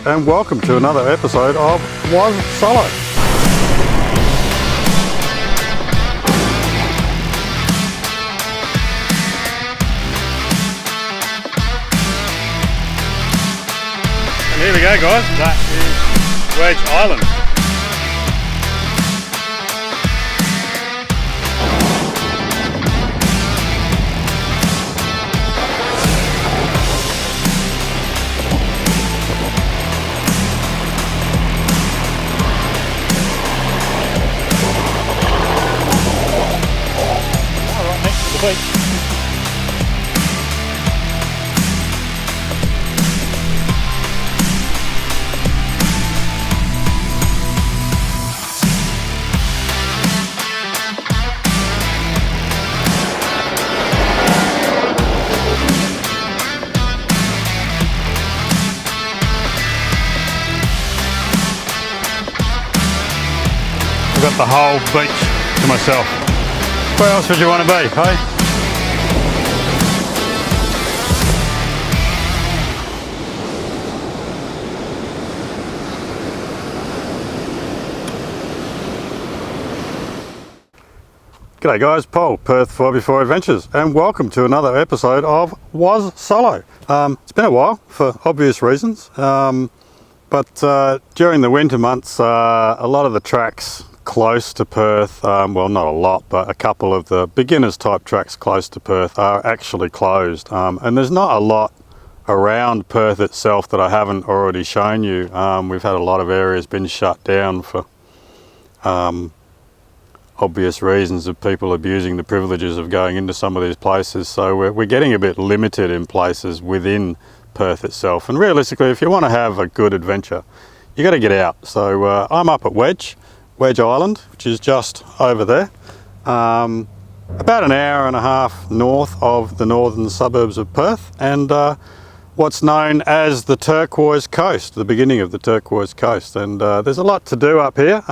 and welcome to another episode of WASOLO. And here we go, guys, that is Wedge Island. Beach. I've got the whole beach to myself. Where else would you want to be, hey? G'day guys, Paul, Perth FourbeeFour Adventures, and welcome to another episode of WASOLO. It's been a while for obvious reasons, but during the winter months, a lot of the tracks close to Perth, well not a lot, but a couple of the beginners type tracks close to Perth are actually closed, and there's not a lot around Perth itself that I haven't already shown you. We've had a lot of areas been shut down for obvious reasons of people abusing the privileges of going into some of these places, so we're getting a bit limited in places within Perth itself. And realistically, if you want to have a good adventure, you got to get out. So I'm up at Wedge Island, which is just over there, about an hour and a half north of the northern suburbs of Perth, and what's known as the Turquoise Coast, the beginning of the Turquoise Coast. And there's a lot to do up here.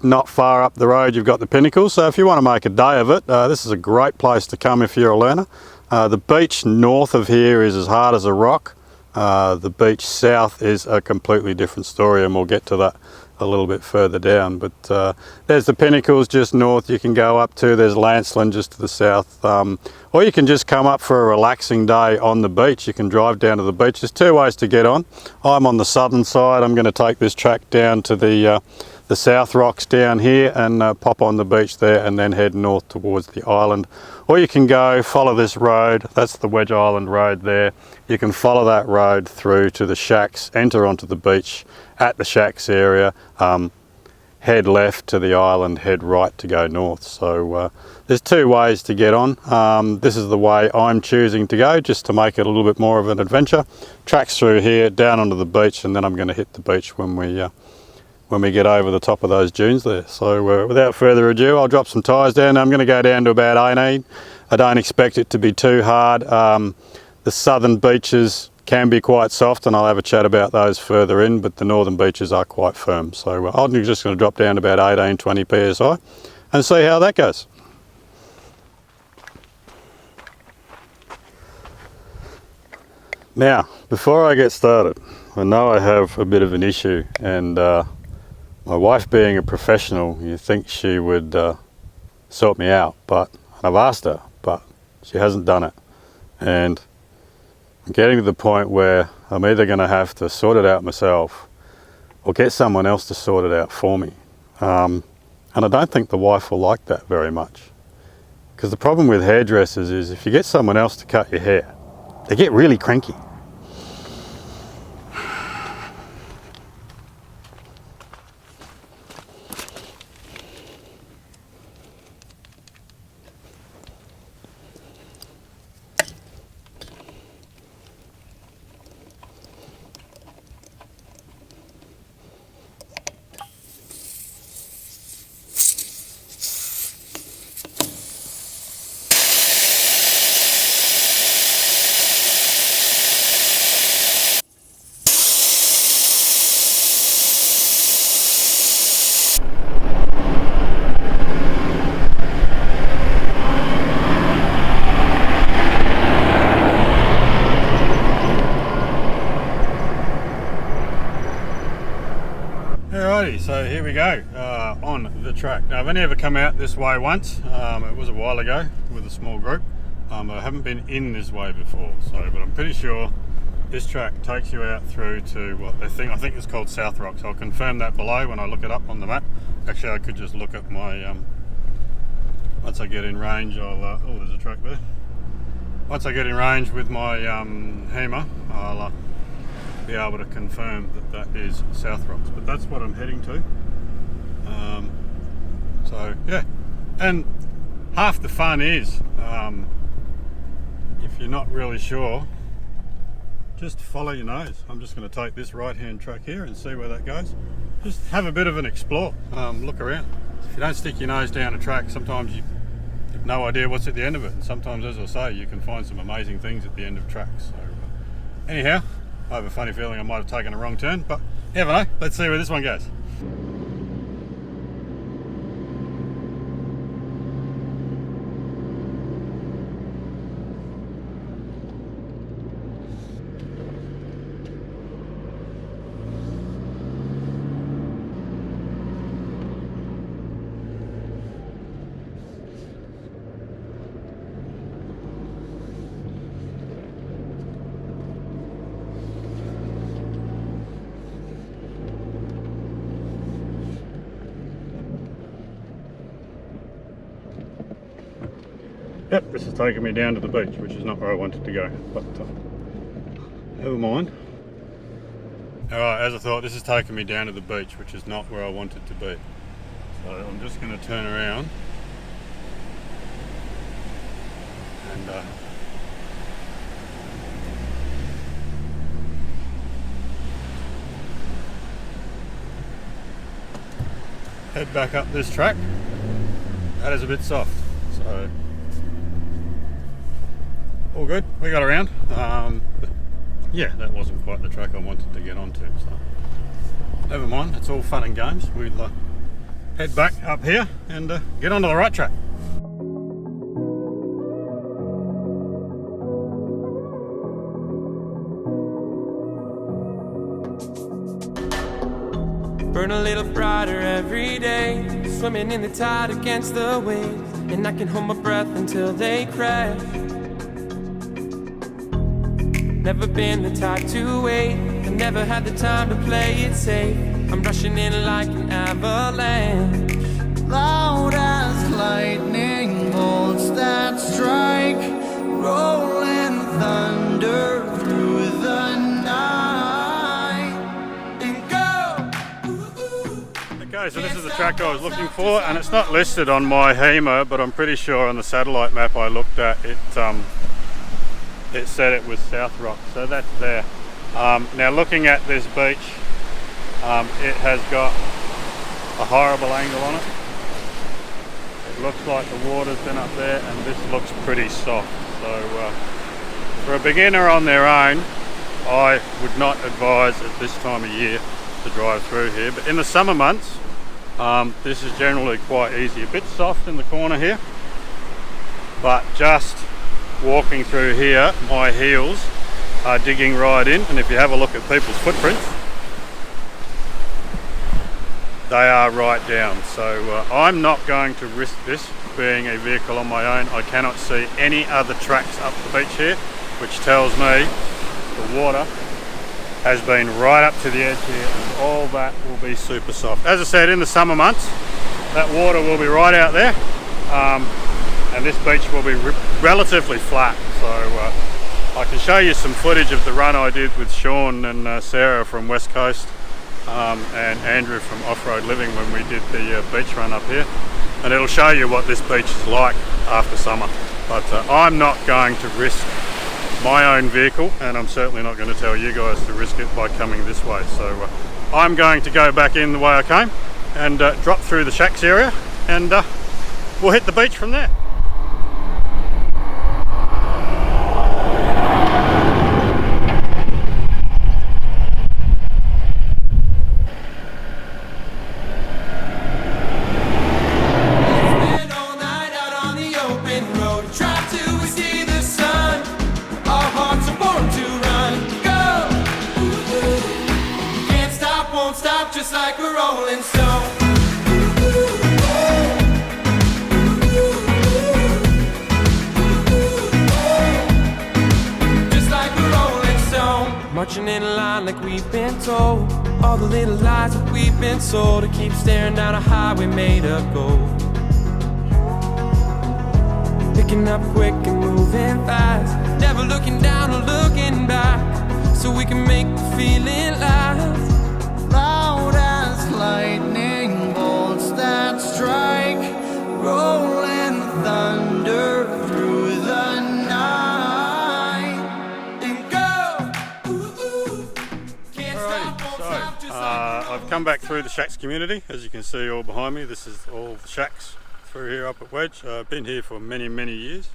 Not far up the road you've got the Pinnacles, so if you want to make a day of it, this is a great place to come if you're a learner. The beach north of here is as hard as a rock. The beach south is a completely different story, and we'll get to that a little bit further down. But there's the Pinnacles just north you can go up to. There's Lancelin just to the south, or you can just come up for a relaxing day on the beach. You can drive down to the beach. There's two ways to get on. I'm on the southern side. I'm going to take this track down to the South Rocks down here and pop on the beach there and then head north towards the island. Or you can go follow this road, that's the Wedge Island road there. You can follow that road through to the shacks, enter onto the beach at the shacks area, head left to the island, head right to go north. So there's two ways to get on. This is the way I'm choosing to go, just to make it a little bit more of an adventure. Tracks through here, down onto the beach, and then I'm going to hit the beach when we get over the top of those dunes there. So without further ado, I'll drop some tyres down. I'm going to go down to about 18. I don't expect it to be too hard. The southern beaches can be quite soft, and I'll have a chat about those further in, but the northern beaches are quite firm. So I'm just going to drop down to about 18, 20 psi and see how that goes. Now, before I get started, I know I have a bit of an issue, and my wife being a professional, you think she would sort me out, but I've asked her, but she hasn't done it. And I'm getting to the point where I'm either going to have to sort it out myself or get someone else to sort it out for me. And I don't think the wife will like that very much. Because the problem with hairdressers is if you get someone else to cut your hair, they get really cranky. Alrighty, so here we go on the track. Now I've only ever come out this way once. It was a while ago with a small group. I haven't been in this way before, but I'm pretty sure this track takes you out through to what I think it's called South Rock. So I'll confirm that below when I look it up on the map. Actually, I could just look at my once I get in range. Oh, there's a track there. Once I get in range with my hammer, I'll be able to confirm that is South Rocks, but that's what I'm heading to. So yeah, and half the fun is if you're not really sure, just follow your nose. I'm just going to take this right hand track here and see where that goes. Just have a bit of an explore, look around. If you don't stick your nose down a track, sometimes you have no idea what's at the end of it, and sometimes, as I say, you can find some amazing things at the end of tracks. So anyhow, I have a funny feeling I might have taken a wrong turn, but you never know. Let's see where this one goes. Yep, this is taking me down to the beach, which is not where I wanted to go, but never mind. Alright, as I thought, this is taking me down to the beach, which is not where I wanted to be. So I'm just going to turn around and head back up this track. That is a bit soft, so all good, we got around. But yeah, that wasn't quite the track I wanted to get onto, so never mind, it's all fun and games. We'll head back up here and get onto the right track. Burn a little brighter every day, swimming in the tide against the waves, and I can hold my breath until they crash. Never been the type to wait, I never had the time to play it safe. I'm rushing in like an avalanche. Loud as lightning bolts that strike, rolling thunder through the night. And go! Okay, so this is the track I was looking for, and it's not listed on my HEMA, but I'm pretty sure on the satellite map I looked at, it said it was South Rock, so that's there. Now looking at this beach, it has got a horrible angle on it. It looks like the water's been up there, and this looks pretty soft. So for a beginner on their own, I would not advise at this time of year to drive through here. But in the summer months, this is generally quite easy. A bit soft in the corner here, but just walking through here, my heels are digging right in, and if you have a look at people's footprints, they are right down. So I'm not going to risk this being a vehicle on my own. I cannot see any other tracks up the beach here, which tells me the water has been right up to the edge here, and all that will be super soft. As I said, in the summer months, that water will be right out there. And this beach will be relatively flat, so I can show you some footage of the run I did with Sean and Sarah from West Coast and Andrew from Off-Road Living when we did the beach run up here, and it'll show you what this beach is like after summer. But I'm not going to risk my own vehicle, and I'm certainly not going to tell you guys to risk it by coming this way. So I'm going to go back in the way I came and drop through the shacks area, and we'll hit the beach from there. Just just like a rolling stone. Just like a rolling stone. Marching in a line like we've been told. All the little lies that we've been sold to keep staring down a highway made of gold. Picking up quick and moving fast, never looking down or looking back, so we can make the feeling last. Loud as lightning bolts that strike, rolling thunder through the night. And go, ooh, ooh. Can't stop, won't stop, just like a I've come back through the shacks community. As you can see all behind me, this is all the shacks through here up at Wedge. I've been here for many years.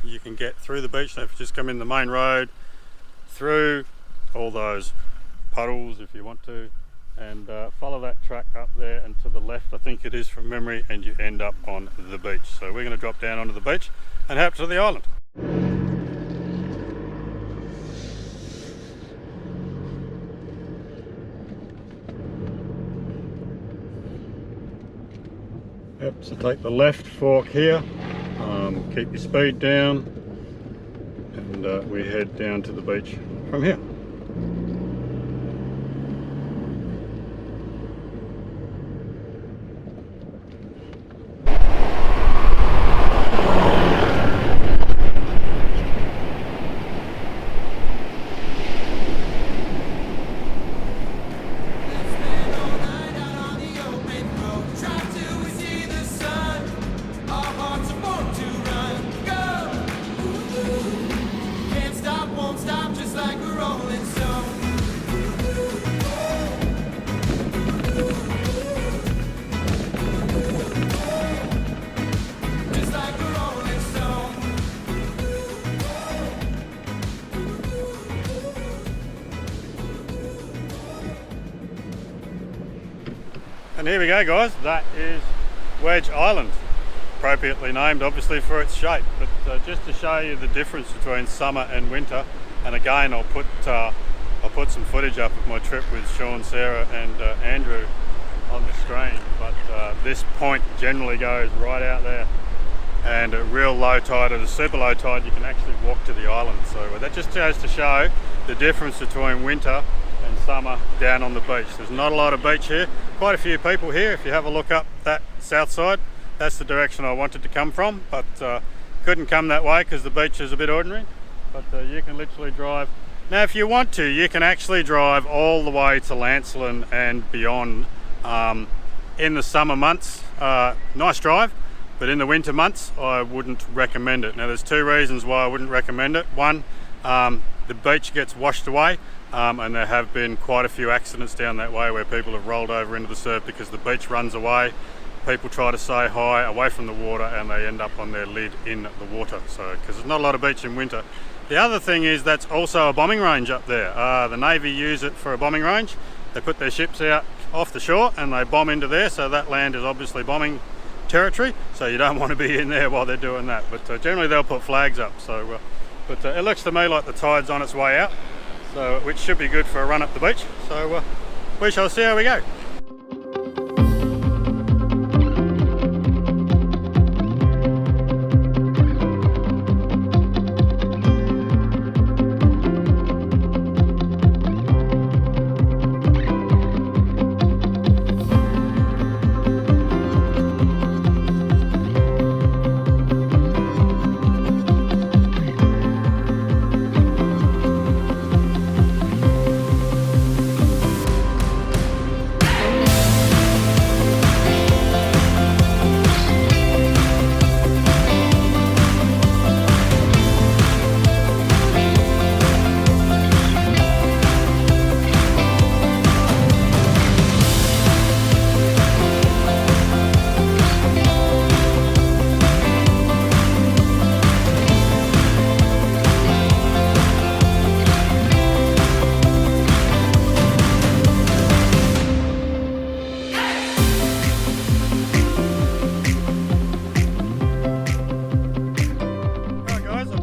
You can get through the beach. Now if you just come in the main road, through all those puddles if you want to, and follow that track up there and to the left, I think it is from memory, and you end up on the beach. So we're going to drop down onto the beach and head up to the island. Yep, so take the left fork here, keep your speed down, and we head down to the beach from here. And here we go, guys, that is Wedge Island, appropriately named obviously for its shape, but just to show you the difference between summer and winter, and again I'll put some footage up of my trip with Sean, Sarah and Andrew on the screen, but this point generally goes right out there, and at real low tide or the super low tide you can actually walk to the island. So that just goes to show the difference between winter and summer down on the beach. There's not a lot of beach here, quite a few people here. If you have a look up that south side, that's the direction I wanted to come from, but couldn't come that way because the beach is a bit ordinary. But you can literally drive. Now if you want to, you can actually drive all the way to Lancelin and beyond in the summer months. Nice drive, but in the winter months I wouldn't recommend it. Now there's two reasons why I wouldn't recommend it. One, the beach gets washed away, and there have been quite a few accidents down that way where people have rolled over into the surf because the beach runs away. People try to stay high away from the water and they end up on their lid in the water, so because there's not a lot of beach in winter. The other thing is that's also a bombing range up there. The Navy use it for a bombing range. They put their ships out off the shore and they bomb into there, so that land is obviously bombing territory, so you don't want to be in there while they're doing that. But generally they'll put flags up, so but it looks to me like the tide's on its way out, so which should be good for a run up the beach. So we shall see how we go.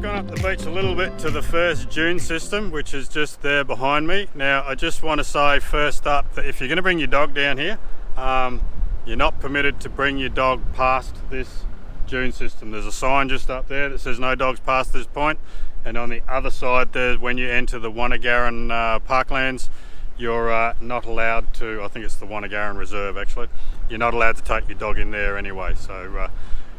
gone up the beach a little bit to the first dune system, which is just there behind me. Now I just want to say first up that if you're going to bring your dog down here, you're not permitted to bring your dog past this dune system. There's a sign just up there that says no dogs past this point, and on the other side there, when you enter the Wanagaran parklands, you're not allowed to, I think it's the Wanagaran Reserve actually, you're not allowed to take your dog in there anyway. So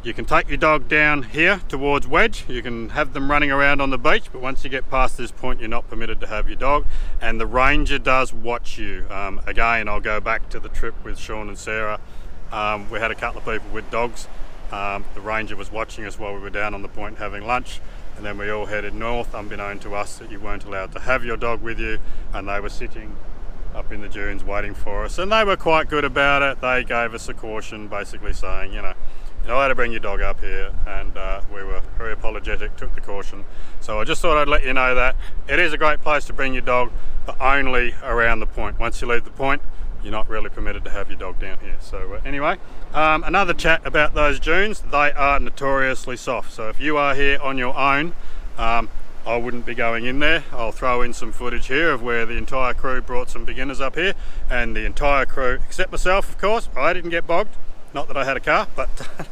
you can take your dog down here towards Wedge, you can have them running around on the beach, but once you get past this point you're not permitted to have your dog, and the ranger does watch you. Again, I'll go back to the trip with Sean and Sarah. We had a couple of people with dogs. The ranger was watching us while we were down on the point having lunch, and then we all headed north, unbeknown to us that you weren't allowed to have your dog with you, and they were sitting up in the dunes waiting for us, and they were quite good about it. They gave us a caution basically saying, you know, you're not allowed to bring your dog up here, and we were very apologetic, took the caution. So I just thought I'd let you know that it is a great place to bring your dog, but only around the point. Once you leave the point, you're not really permitted to have your dog down here. So anyway, another chat about those dunes. They are notoriously soft, so if you are here on your own, I wouldn't be going in there. I'll throw in some footage here of where the entire crew brought some beginners up here, and the entire crew, except myself of course, I didn't get bogged. Not that I had a car, but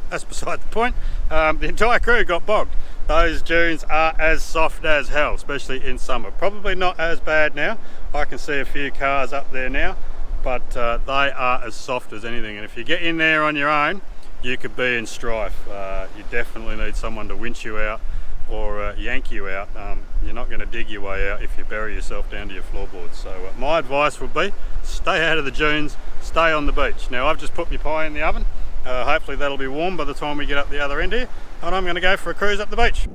that's beside the point. The entire crew got bogged. Those dunes are as soft as hell, especially in summer. Probably not as bad now. I can see a few cars up there now, but they are as soft as anything. And if you get in there on your own, you could be in strife. You definitely need someone to winch you out or yank you out. You're not going to dig your way out if you bury yourself down to your floorboards. So my advice would be stay out of the dunes, stay on the beach. Now I've just put my pie in the oven. Hopefully that'll be warm by the time we get up the other end here, and I'm going to go for a cruise up the beach.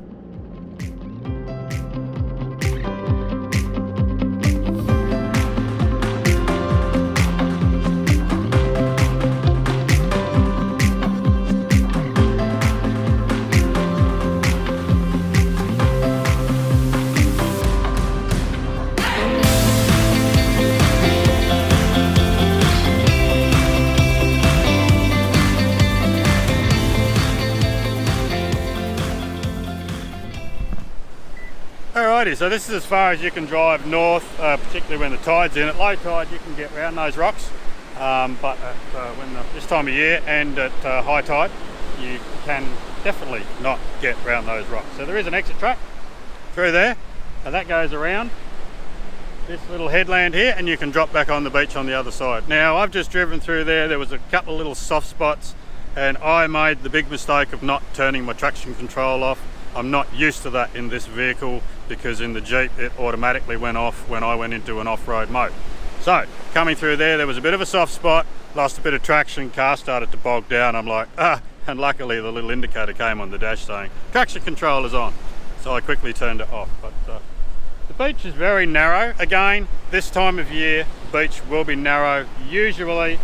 Alrighty, so this is as far as you can drive north, particularly when the tide's in. At low tide you can get around those rocks, but at this time of year and at high tide you can definitely not get around those rocks. So there is an exit track through there, and that goes around this little headland here, and you can drop back on the beach on the other side. Now I've just driven through there. There was a couple of little soft spots, and I made the big mistake of not turning my traction control off. I'm not used to that in this vehicle, because in the Jeep it automatically went off when I went into an off-road mode. So coming through there was a bit of a soft spot, lost a bit of traction, car started to bog down. I'm like, and luckily the little indicator came on the dash saying traction control is on, so I quickly turned it off. But the beach is very narrow. Again, this time of year the beach will be narrow. Usually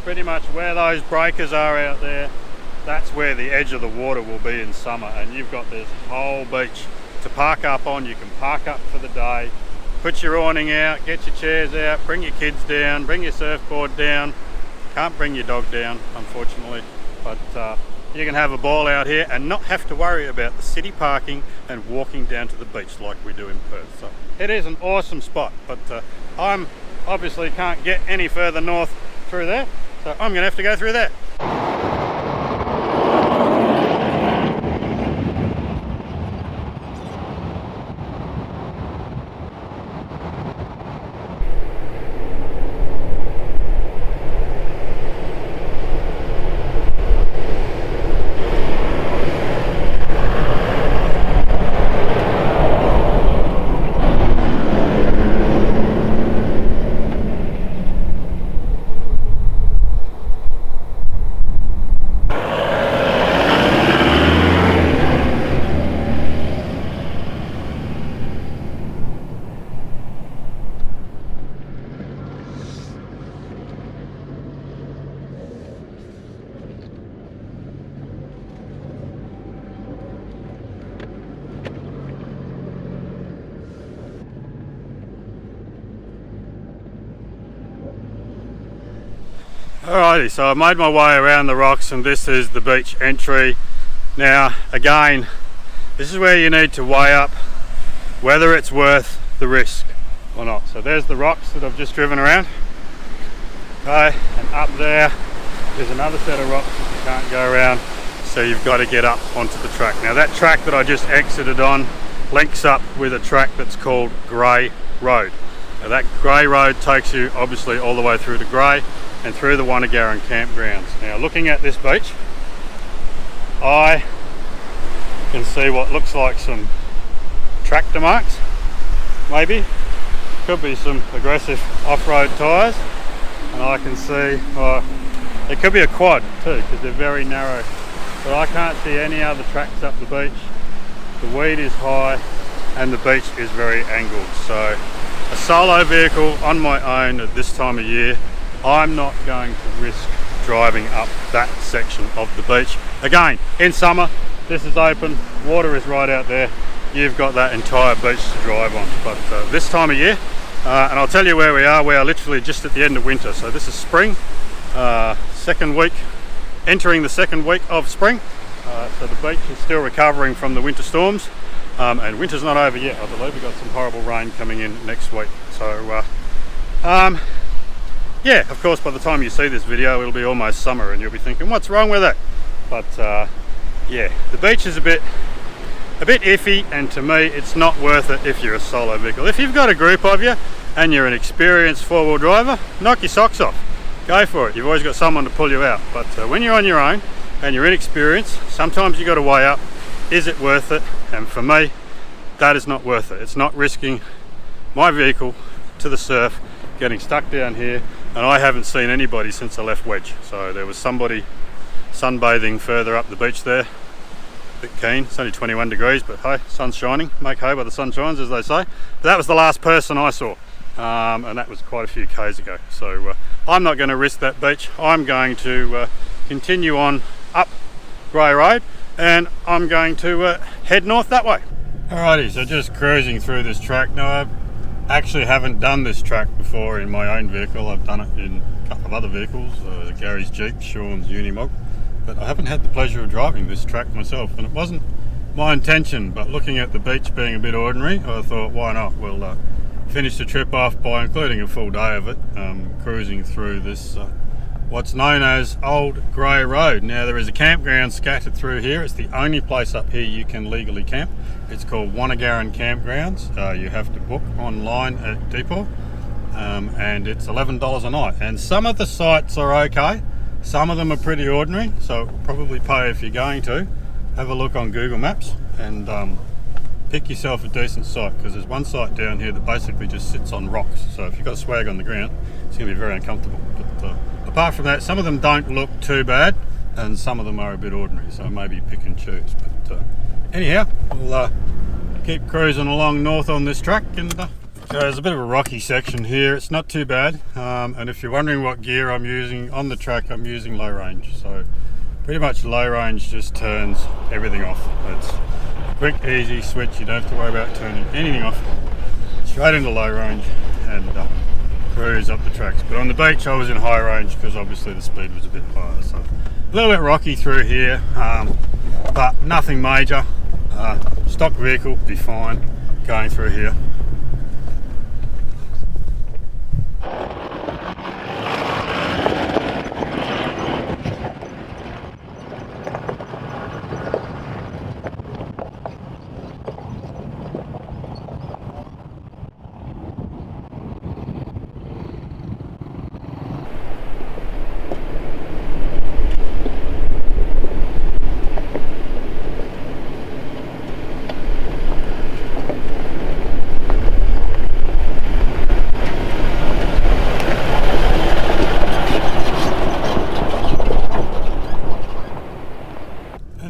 pretty much where those breakers are out there, that's where the edge of the water will be in summer, and you've got this whole beach to park up on. You can park up for the day, put your awning out, get your chairs out, bring your kids down, bring your surfboard down. Can't bring your dog down, unfortunately, but you can have a ball out here and not have to worry about the city parking and walking down to the beach like we do in Perth. So it is an awesome spot, but I'm obviously can't get any further north through there, so I'm gonna have to go through there. Alrighty, so I made my way around the rocks, and this is the beach entry. Now again, this is where you need to weigh up whether it's worth the risk or not. So there's the rocks that I've just driven around. Okay, and up there's another set of rocks that you can't go around, so you've got to get up onto the track. Now that track that I just exited on links up with a track that's called Grey Road. Now that Grey Road takes you obviously all the way through to Grey and through the Wanagaran campgrounds. Now looking at this beach, I can see what looks like some tractor marks, maybe. Could be some aggressive off-road tyres, and I can see, it could be a quad too, because they're very narrow, but I can't see any other tracks up the beach. The weed is high and the beach is very angled, so a solo vehicle on my own at this time of year, I'm not going to risk driving up that section of the beach. Again, in summer, this is open, water is right out there, you've got that entire beach to drive on. But this time of year, and I'll tell you where we are literally just at the end of winter. So this is spring, second week, entering the second week of spring. So the beach is still recovering from the winter storms, and winter's not over yet. I believe we've got some horrible rain coming in next week. So yeah, of course by the time you see this video it'll be almost summer and you'll be thinking, what's wrong with it? But yeah, the beach is a bit iffy, and to me it's not worth it if you're a solo vehicle. If you've got a group of you and you're an experienced four-wheel driver, knock your socks off, go for it. You've always got someone to pull you out. But when you're on your own and you're inexperienced, sometimes you got to weigh up, is it worth it? And for me, that is not worth it. It's not risking my vehicle to the surf, getting stuck down here, and I haven't seen anybody since I left Wedge. So there was somebody sunbathing further up the beach there. Bit keen. It's only 21 degrees, but hey, sun's shining. Make hay while the sun shines, as they say. But that was the last person I saw, and that was quite a few k's ago. So I'm not going to risk that beach. I'm going to continue on up Grey Road, and I'm going to head north that way. Alrighty, so just cruising through this track. Now I actually haven't done this track before in my own vehicle. I've done it in a couple of other vehicles, Gary's Jeep, Sean's Unimog. But I haven't had the pleasure of driving this track myself, and it wasn't my intention, but looking at the beach being a bit ordinary, I thought, why not? We'll finish the trip off by including a full day of it, cruising through this what's known as Old Grey Road. Now there is a campground scattered through here. It's the only place up here you can legally camp. It's called Wanagaran Campgrounds. You have to book online at Depot, and it's $11 a night. And some of the sites are okay. Some of them are pretty ordinary, so probably pay if you're going to. Have a look on Google Maps and pick yourself a decent site, because there's one site down here that basically just sits on rocks. So if you've got swag on the ground, it's going to be very uncomfortable. But apart from that, some of them don't look too bad, and some of them are a bit ordinary, so maybe pick and choose. But anyhow, we'll keep cruising along north on this track, and so there's a bit of a rocky section here. It's not too bad, and if you're wondering what gear I'm using on the track, I'm using low range. So pretty much low range just turns everything off. It's a quick, easy switch. You don't have to worry about turning anything off. Straight into low range and cruise up the tracks. But on the beach I was in high range because obviously the speed was a bit higher. So a little bit rocky through here, but nothing major. Stock vehicle, be fine going through here.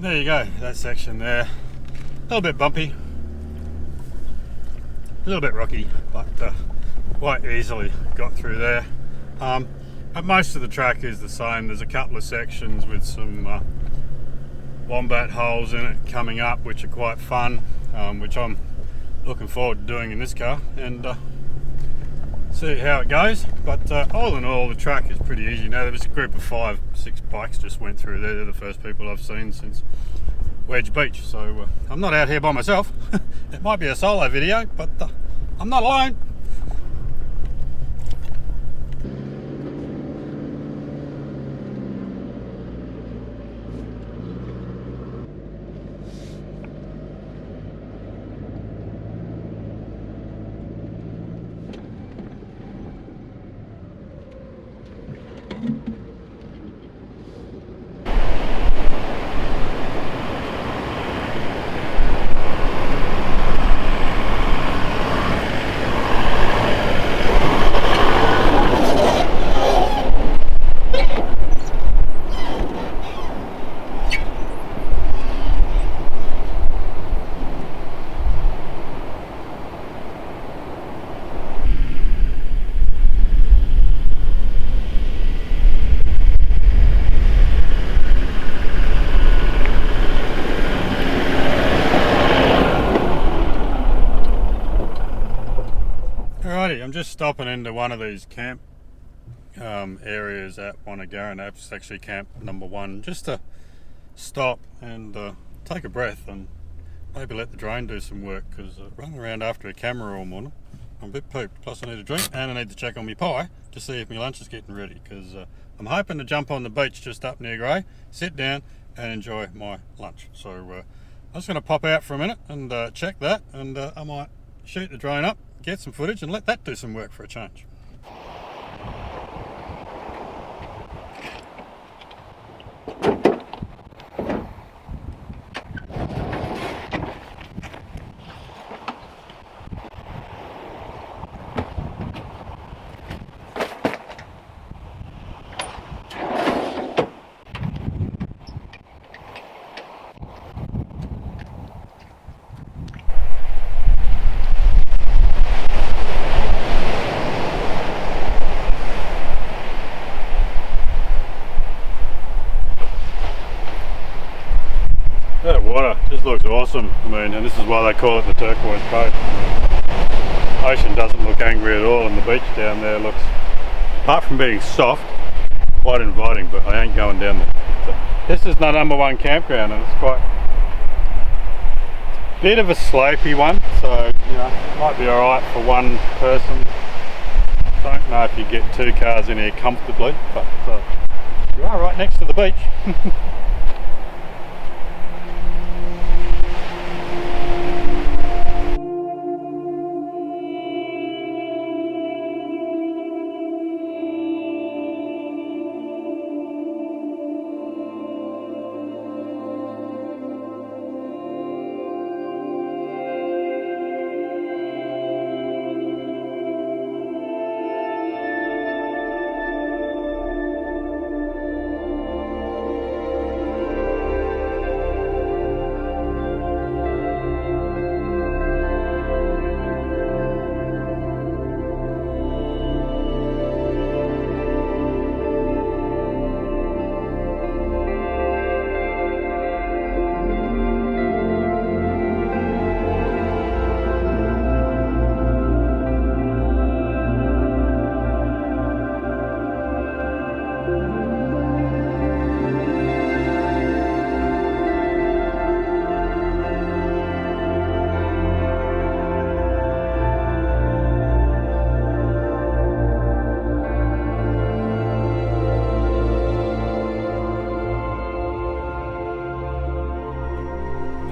There you go, that section there, a little bit bumpy, a little bit rocky, but quite easily got through there. But most of the track is the same. There's a couple of sections with some wombat holes in it coming up, which are quite fun, which I'm looking forward to doing in this car, and see how it goes. But all in all, the track is pretty easy. Now there was a group of 5-6 bikes just went through there. They're the first people I've seen since Wedge Beach. So I'm not out here by myself. It might be a solo video, but I'm not alone. Alrighty, I'm just stopping into one of these camp areas at Wanagaran. That's actually camp number 1, just to stop and take a breath and maybe let the drone do some work, because running around after a camera all morning, I'm a bit pooped. Plus I need a drink and I need to check on my pie to see if my lunch is getting ready, because I'm hoping to jump on the beach just up near Grey, sit down and enjoy my lunch. So I'm just going to pop out for a minute and check that, and I might shoot the drone up, get some footage and let that do some work for a change. That water just looks awesome. I mean, and this is why they call it the turquoise coast. The ocean doesn't look angry at all, and the beach down there looks, apart from being soft, quite inviting, but I ain't going down there. So, this is the number 1 campground, and it's quite a bit of a slopey one, so you know, might be alright for one person. Don't know if you get 2 cars in here comfortably, but you are right next to the beach.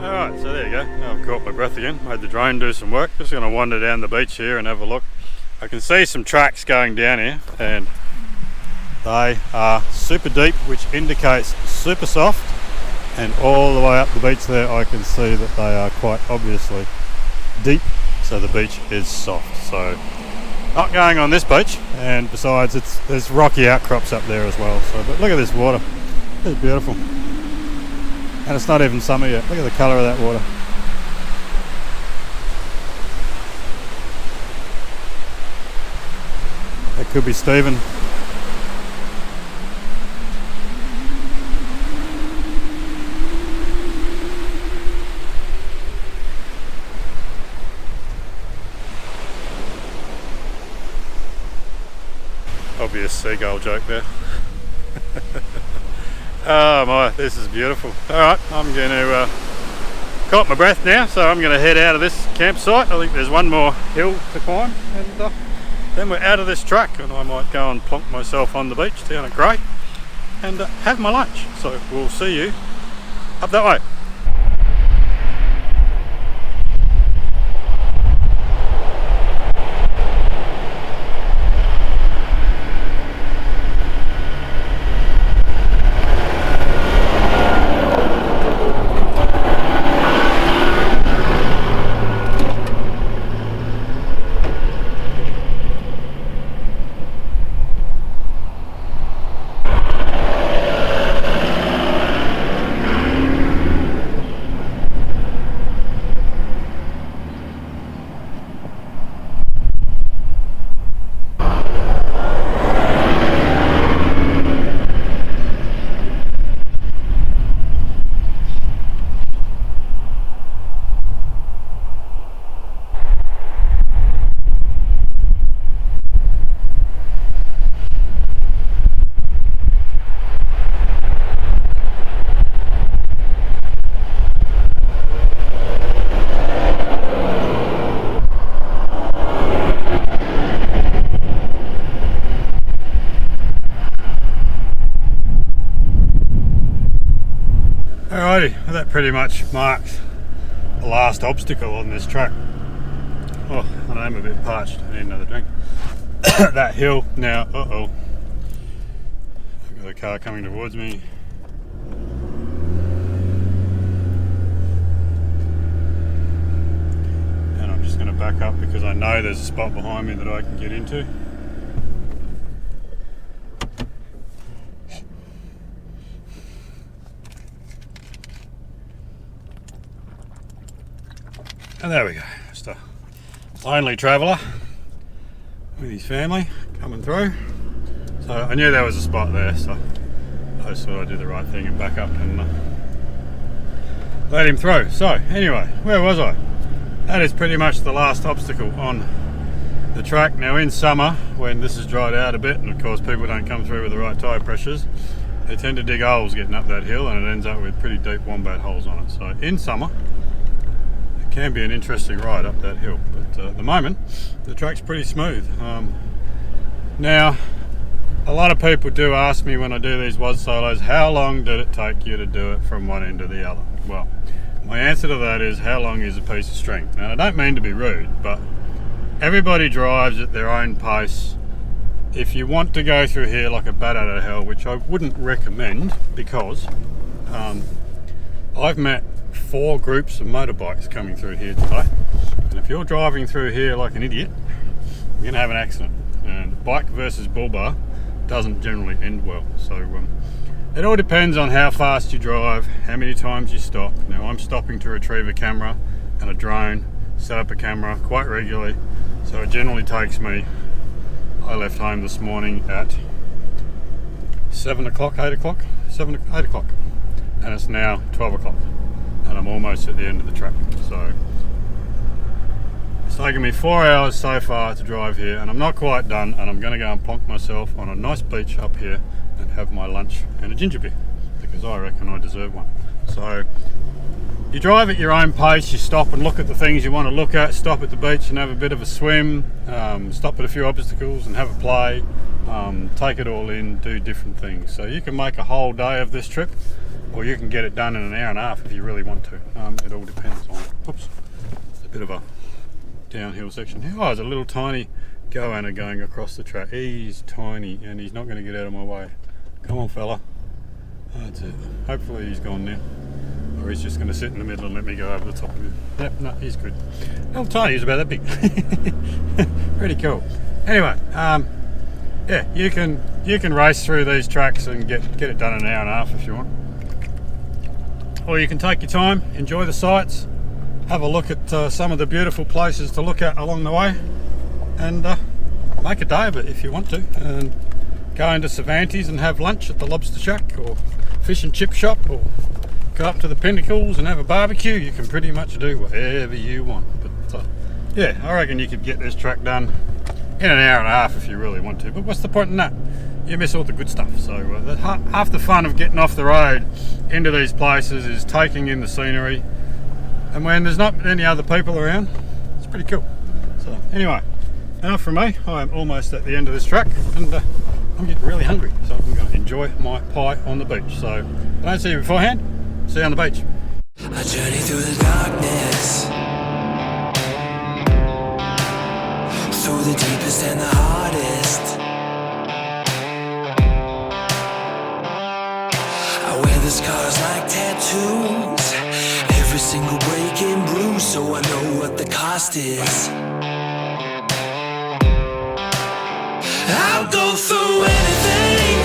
Alright, so there you go. Now I've caught my breath again, made the drone do some work. Just going to wander down the beach here and have a look. I can see some tracks going down here, and they are super deep, which indicates super soft, and all the way up the beach there I can see that they are quite obviously deep, so the beach is soft. So not going on this beach, and besides there's rocky outcrops up there as well. So but look at this water, it's beautiful. And it's not even summer yet. Look at the colour of that water. That could be Stephen. Obvious seagull joke there. Oh my, this is beautiful. Alright, I'm going to caught my breath now, so I'm going to head out of this campsite. I think there's one more hill to climb, and then we're out of this track, and I might go and plonk myself on the beach down at Grey and have my lunch. So we'll see you up that way. Alrighty, well, that pretty much marks the last obstacle on this track. Oh, and I'm a bit parched. I need another drink. That hill now. Uh-oh. I've got a car coming towards me. And I'm just going to back up because I know there's a spot behind me that I can get into. And there we go, just a lonely traveller with his family coming through. So I knew there was a spot there, so I just thought I'd do the right thing and back up and let him through. So anyway, where was I? That is pretty much the last obstacle on the track. Now in summer, when this is dried out a bit, and of course people don't come through with the right tyre pressures, they tend to dig holes getting up that hill, and it ends up with pretty deep wombat holes on it. So in summer, can be an interesting ride up that hill, but at the moment the track's pretty smooth. Now a lot of people do ask me when I do these WASOLOs, how long did it take you to do it from one end to the other? Well, my answer to that is, how long is a piece of string? Now I don't mean to be rude, but everybody drives at their own pace. If you want to go through here like a bat out of hell, which I wouldn't recommend, because I've met 4 groups of motorbikes coming through here today, and if you're driving through here like an idiot, you're going to have an accident, and bike versus bull bar doesn't generally end well. So it all depends on how fast you drive, how many times you stop. Now I'm stopping to retrieve a camera and a drone, set up a camera quite regularly, so it generally takes me, I left home this morning at 7 o'clock, 8 o'clock, 8 o'clock, and it's now 12 o'clock. And I'm almost at the end of the track. So it's taken me 4 hours so far to drive here, and I'm not quite done, and I'm going to go and plonk myself on a nice beach up here and have my lunch and a ginger beer, because I reckon I deserve one. So you drive at your own pace, you stop and look at the things you want to look at, stop at the beach and have a bit of a swim, stop at a few obstacles and have a play, take it all in, do different things. So you can make a whole day of this trip, or you can get it done in an hour and a half if you really want to. It all depends on, oops, a bit of a downhill section here. Oh, there's a little tiny goanna going across the track. He's tiny and he's not going to get out of my way. Come on fella. That's it. Hopefully he's gone now. Or he's just going to sit in the middle and let me go over the top of him. Yep, no, he's good. Little tiny, he's about that big. Pretty cool. Anyway, yeah, you can race through these tracks and get it done in an hour and a half if you want. Or you can take your time, enjoy the sights, have a look at some of the beautiful places to look at along the way, and make a day of it if you want to, and go into Cervantes and have lunch at the Lobster Shack or fish and chip shop, or go up to the Pinnacles and have a barbecue. You can pretty much do whatever you want. But yeah, I reckon you could get this track done in an hour and a half if you really want to, but what's the point in that? You miss all the good stuff. So half the fun of getting off the road into these places is taking in the scenery, and when there's not any other people around, it's pretty cool. So anyway, enough from me. I am almost at the end of this track, and I'm getting really hungry, so I'm going to enjoy my pie on the beach. So if I don't see you beforehand, see you on the beach. A journey through the darkness, through the deepest and the hardest. I wear the scars like tattoos, every single break and bruise, so I know what the cost is. I'll go through anything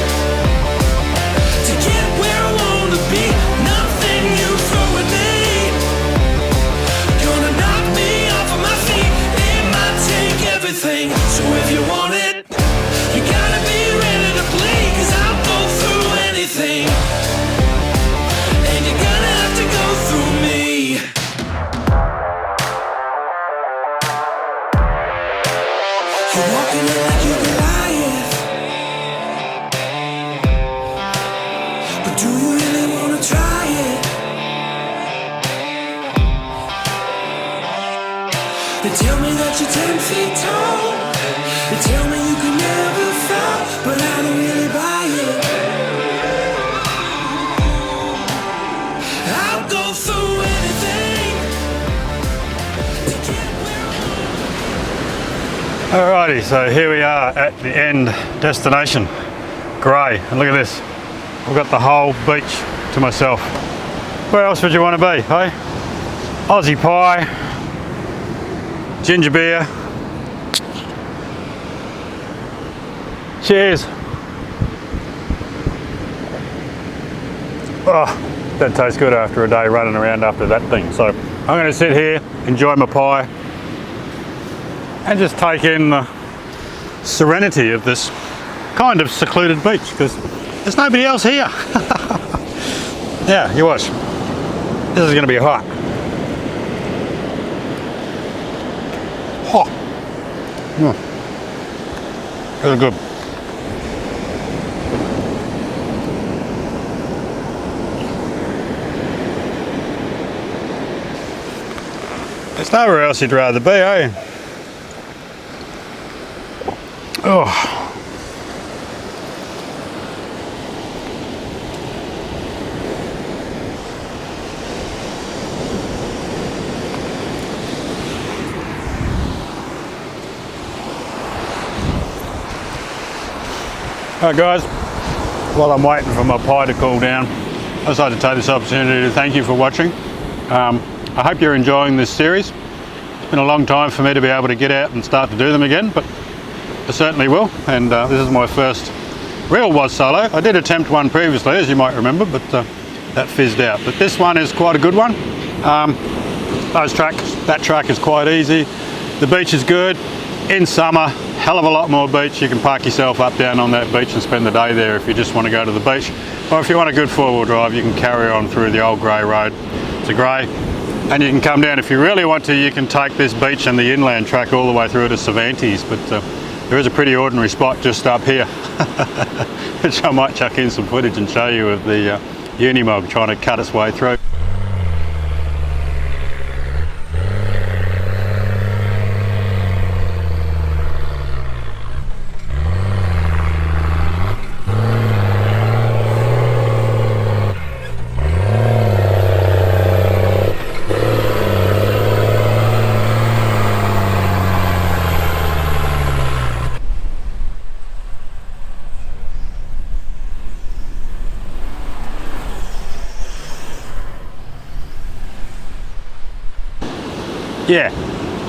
to get where I wanna be. Nothing you throw at me gonna knock me off of my feet. It might take everything, so if you want it, you gotta be ready to play. 'Cause I'll go through anything, and you're gonna have to go through me. You're walking in like you're Goliath, but do you really wanna try it? They tell me that you're 10 feet tall, they tell me you can never fall, but I don't really buy it. I'll go through anything to get where Alrighty, so here we are at the end destination, Grey, and look at this. I've got the whole beach to myself. Where else would you want to be, hey? Aussie pie, ginger beer. Cheers. Oh, that tastes good after a day running around after that thing. So I'm going to sit here, enjoy my pie, and just take in the serenity of this kind of secluded beach, because there's nobody else here. Yeah, you watch. This is going to be hot. Hot. Really good. There's nowhere else you'd rather be, eh? Oh. Alright guys, while I'm waiting for my pie to cool down, I'd just like to take this opportunity to thank you for watching. I hope you're enjoying this series. It's been a long time for me to be able to get out and start to do them again, but I certainly will, and this is my first real WASOLO. I did attempt one previously, as you might remember, but that fizzed out. But this one is quite a good one. That track is quite easy. The beach is good. In summer, hell of a lot more beach. You can park yourself up down on that beach and spend the day there if you just want to go to the beach. Or if you want a good four-wheel drive, you can carry on through the old Grey Road to Grey. And you can come down, if you really want to, you can take this beach and the inland track all the way through to Cervantes. But there is a pretty ordinary spot just up here, which I might chuck in some footage and show you of the Unimog trying to cut its way through. Yeah,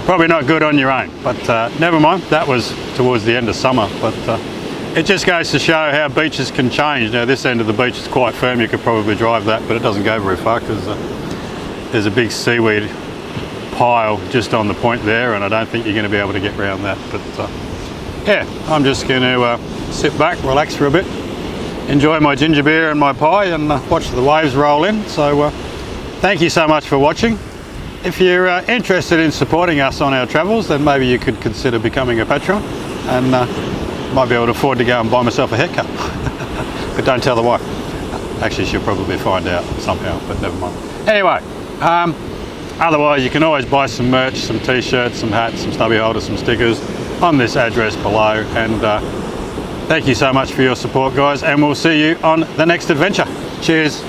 probably not good on your own, but never mind, that was towards the end of summer. But it just goes to show how beaches can change. Now this end of the beach is quite firm, you could probably drive that, but it doesn't go very far because there's a big seaweed pile just on the point there, and I don't think you're going to be able to get around that. But yeah, I'm just going to sit back, relax for a bit, enjoy my ginger beer and my pie, and watch the waves roll in. So thank you so much for watching. If you're interested in supporting us on our travels, then maybe you could consider becoming a patron, and might be able to afford to go and buy myself a haircut. But don't tell the wife. Actually, she'll probably find out somehow, but never mind. Anyway, Otherwise, you can always buy some merch, some t-shirts, some hats, some stubby holders, some stickers on this address below. And thank you so much for your support, guys, and we'll see you on the next adventure. Cheers.